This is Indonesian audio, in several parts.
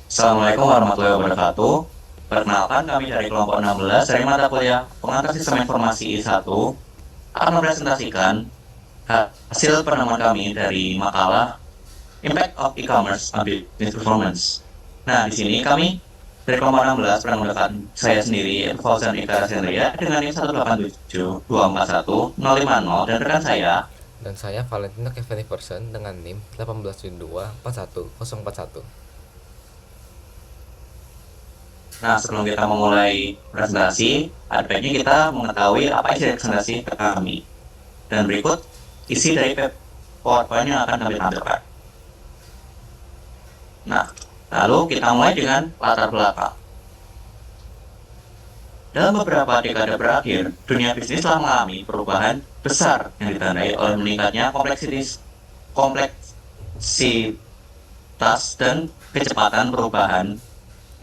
Assalamualaikum warahmatullahi wabarakatuh. Perkenalkan, kami dari kelompok 16 dari mata kuliah Pengantar Sistem Informasi I1 akan mempresentasikan hasil penemuan kami dari makalah Impact of E-commerce on Business Performance. Nah, di sini kami dari kelompok 16 pernah menggunakan saya sendiri, yaitu Fauzan Ika Rasendria, dengan NIM 187241050 dan rekan saya. Dan saya Valentino Kevin Iverson dengan NIM 1872414041. Nah, sebelum kita memulai presentasi, ada baiknya kita mengetahui apa isi dari presentasi kami. Dan berikut isi dari PowerPoint yang akan kami tampilkan. Nah, lalu kita mulai dengan latar belakang. Dalam beberapa dekade berakhir, dunia bisnis telah mengalami perubahan besar yang ditandai oleh meningkatnya kompleksitas dan kecepatan perubahan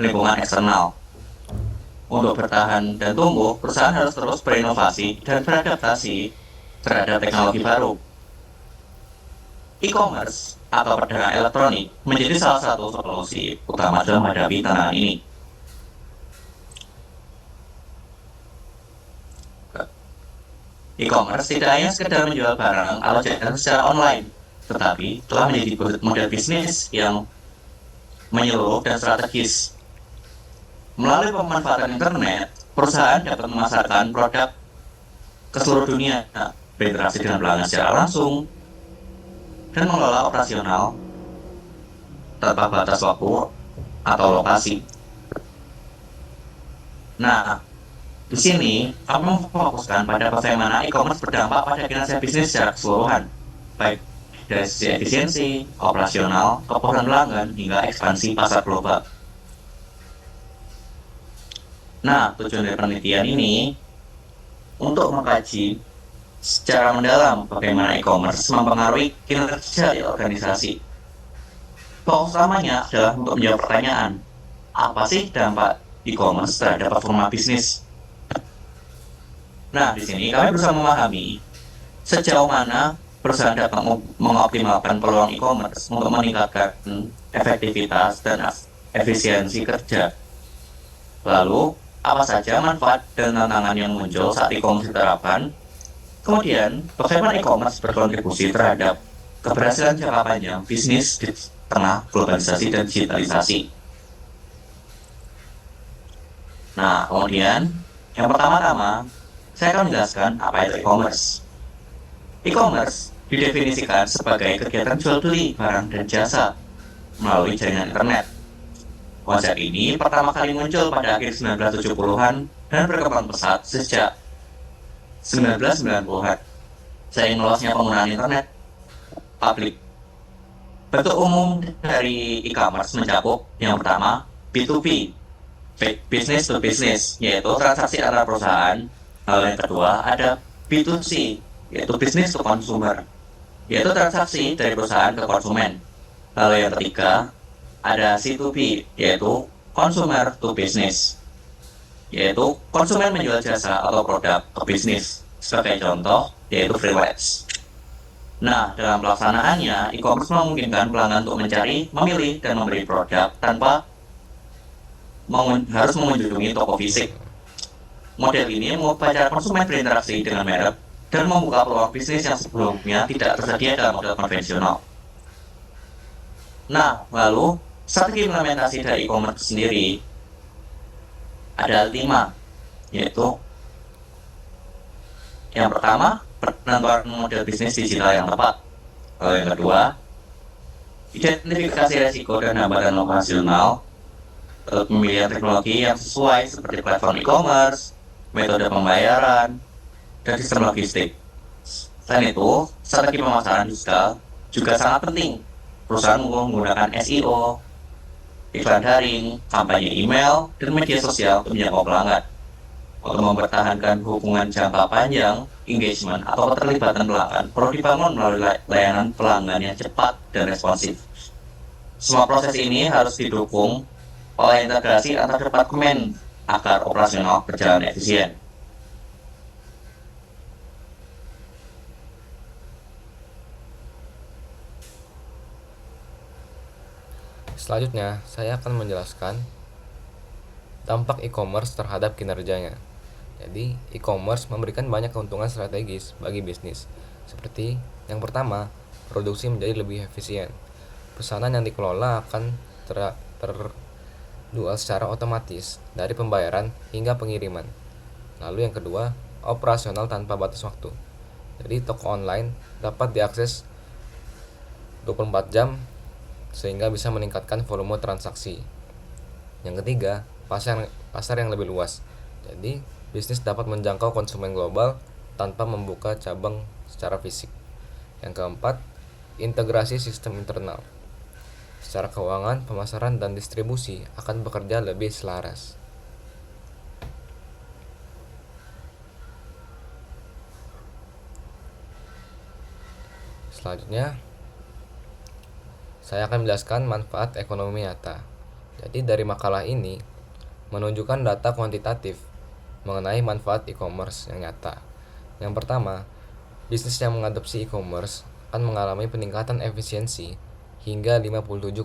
lingkungan eksternal. Untuk bertahan dan tumbuh, perusahaan harus terus berinovasi dan beradaptasi terhadap teknologi baru. E-commerce atau perdagangan elektronik menjadi salah satu solusi utama dalam menghadapi tantangan ini. E-commerce tidak hanya sekedar menjual barang atau jasa secara online, tetapi telah menjadi model bisnis yang menyeluruh dan strategis. Melalui pemanfaatan internet, perusahaan dapat memasarkan produk ke seluruh dunia, berinteraksi dengan pelanggan secara langsung, dan mengelola operasional tanpa batas waktu atau lokasi. Nah, di sini kami memfokuskan pada bagaimana e-commerce berdampak pada kinerja bisnis secara keseluruhan, baik dari sisi efisiensi, operasional, kepuasan pelanggan, hingga ekspansi pasar global. Nah, tujuan dari penelitian ini untuk mengkaji secara mendalam bagaimana e-commerce mempengaruhi kinerja di organisasi. Fokus utamanya adalah untuk menjawab pertanyaan, apa sih dampak e-commerce terhadap performa bisnis? Nah, di sini kami berusaha memahami sejauh mana perusahaan dapat mengoptimalkan peluang e-commerce untuk meningkatkan efektivitas dan efisiensi kerja. Lalu, apa saja manfaat dan tantangan yang muncul saat e-commerce diterapkan? Kemudian, bagaimana e-commerce berkontribusi terhadap keberhasilan jangka panjang bisnis di tengah globalisasi dan digitalisasi? Nah, kemudian yang pertama-tama, saya akan menjelaskan apa itu e-commerce. E-commerce didefinisikan sebagai kegiatan jual beli barang dan jasa melalui jaringan internet. Konsep ini pertama kali muncul pada akhir 1970-an dan berkembang pesat sejak 1990-an. Seiring meluasnya penggunaan internet publik. Bentuk umum dari e-commerce mencakup yang pertama B2B, business to business, yaitu transaksi antar perusahaan. Lalu yang kedua ada B2C, yaitu business to consumer, yaitu transaksi dari perusahaan ke konsumen. Lalu yang ketiga ada C2B, yaitu consumer to business, yaitu konsumen menjual jasa atau produk ke bisnis. Sebagai contoh, yaitu freelance. Nah, dalam pelaksanaannya, e-commerce memungkinkan pelanggan untuk mencari, memilih, dan membeli produk tanpa harus mengunjungi toko fisik. Model ini mengubah cara konsumen berinteraksi dengan merek dan membuka peluang bisnis yang sebelumnya tidak tersedia dalam model konvensional. Nah, lalu strategi implementasi dari e-commerce sendiri ada 5, yaitu yang pertama, penentuan model bisnis digital yang tepat. Lalu yang kedua, identifikasi resiko dan hambatan operasional, pemilihan teknologi yang sesuai seperti platform e-commerce, metode pembayaran, dan sistem logistik. Selain itu, strategi pemasaran digital juga sangat penting. Perusahaan menggunakan SEO, iklan daring, kampanye email, dan media sosial untuk menjangkau pelanggan. Untuk mempertahankan hubungan jangka panjang, engagement atau keterlibatan pelanggan perlu dibangun melalui layanan pelanggan yang cepat dan responsif. Semua proses ini harus didukung oleh integrasi antar departemen agar operasional berjalan efisien. Selanjutnya, saya akan menjelaskan dampak e-commerce terhadap kinerjanya. Jadi, e-commerce memberikan banyak keuntungan strategis bagi bisnis. Seperti yang pertama, produksi menjadi lebih efisien. Pesanan yang dikelola akan terdual secara otomatis dari pembayaran hingga pengiriman. Lalu yang kedua, operasional tanpa batas waktu. Jadi, toko online dapat diakses 24 jam sehingga bisa meningkatkan volume transaksi. Yang ketiga, pasar yang lebih luas. Jadi, bisnis dapat menjangkau konsumen global tanpa membuka cabang secara fisik. Yang keempat, integrasi sistem internal. Secara keuangan, pemasaran dan distribusi akan bekerja lebih selaras. Selanjutnya, saya akan menjelaskan manfaat ekonomi nyata. Jadi dari makalah ini menunjukkan data kuantitatif mengenai manfaat e-commerce yang nyata. Yang pertama, bisnis yang mengadopsi e-commerce akan mengalami peningkatan efisiensi hingga 57,8%.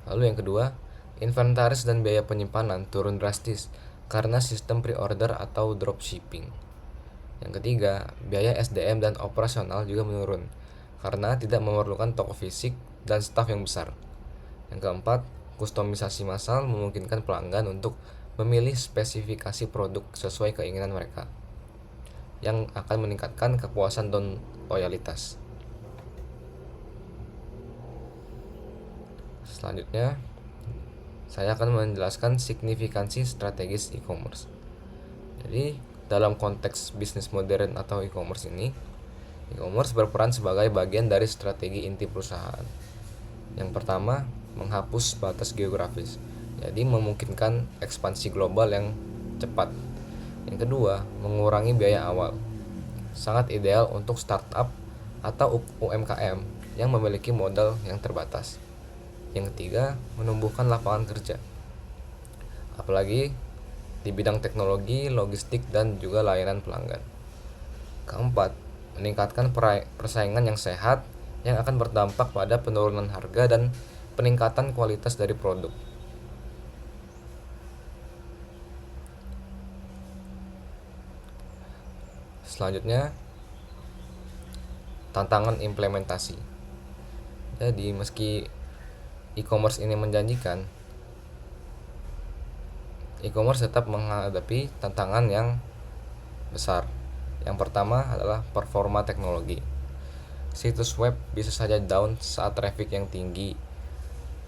Lalu yang kedua, inventaris dan biaya penyimpanan turun drastis karena sistem pre-order atau dropshipping. Yang ketiga, biaya SDM dan operasional juga menurun karena tidak memerlukan toko fisik dan staf yang besar. Yang keempat, kustomisasi massal memungkinkan pelanggan untuk memilih spesifikasi produk sesuai keinginan mereka, yang akan meningkatkan kepuasan dan loyalitas. Selanjutnya, saya akan menjelaskan signifikansi strategis e-commerce. Jadi, dalam konteks bisnis modern atau e-commerce ini, e-commerce berperan sebagai bagian dari strategi inti perusahaan. Yang pertama, menghapus batas geografis. Jadi memungkinkan ekspansi global yang cepat. Yang kedua, mengurangi biaya awal. Sangat ideal untuk startup atau UMKM yang memiliki modal yang terbatas. Yang ketiga, menumbuhkan lapangan kerja. Apalagi di bidang teknologi, logistik, dan juga layanan pelanggan. Keempat, meningkatkan persaingan yang sehat yang akan berdampak pada penurunan harga dan peningkatan kualitas dari produk. Selanjutnya, tantangan implementasi. Jadi, meski e-commerce ini menjanjikan, e-commerce tetap menghadapi tantangan yang besar. Yang pertama adalah performa teknologi. Situs web bisa saja down saat traffic yang tinggi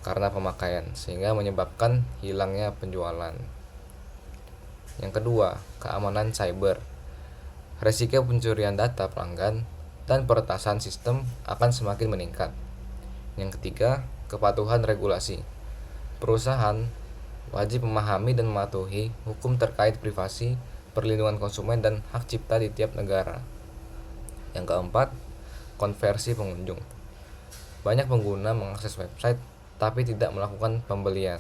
karena pemakaian, sehingga menyebabkan hilangnya penjualan. Yang kedua, keamanan cyber. Risiko pencurian data pelanggan dan peretasan sistem akan semakin meningkat. Yang ketiga, kepatuhan regulasi. Perusahaan wajib memahami dan mematuhi hukum terkait privasi, perlindungan konsumen, dan hak cipta di tiap negara. Yang keempat, konversi pengunjung. Banyak pengguna mengakses website tapi tidak melakukan pembelian.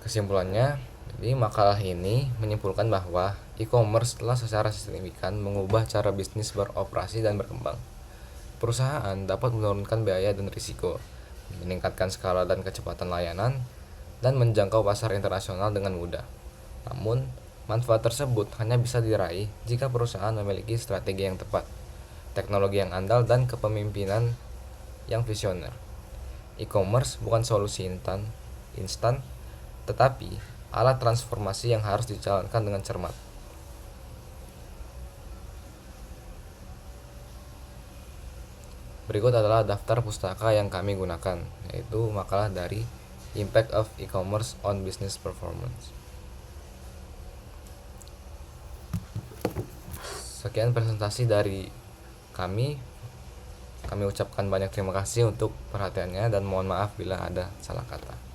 Kesimpulannya, jadi makalah ini menyimpulkan bahwa e-commerce telah secara signifikan mengubah cara bisnis beroperasi dan berkembang. Perusahaan dapat menurunkan biaya dan risiko, meningkatkan skala dan kecepatan layanan, dan menjangkau pasar internasional dengan mudah. Namun, manfaat tersebut hanya bisa diraih jika perusahaan memiliki strategi yang tepat, teknologi yang andal, dan kepemimpinan yang visioner. E-commerce bukan solusi instan, tetapi alat transformasi yang harus dijalankan dengan cermat. Berikut adalah daftar pustaka yang kami gunakan, yaitu makalah dari Impact of E-commerce on Business Performance. Sekian presentasi dari kami. Kami ucapkan banyak terima kasih untuk perhatiannya dan mohon maaf bila ada salah kata.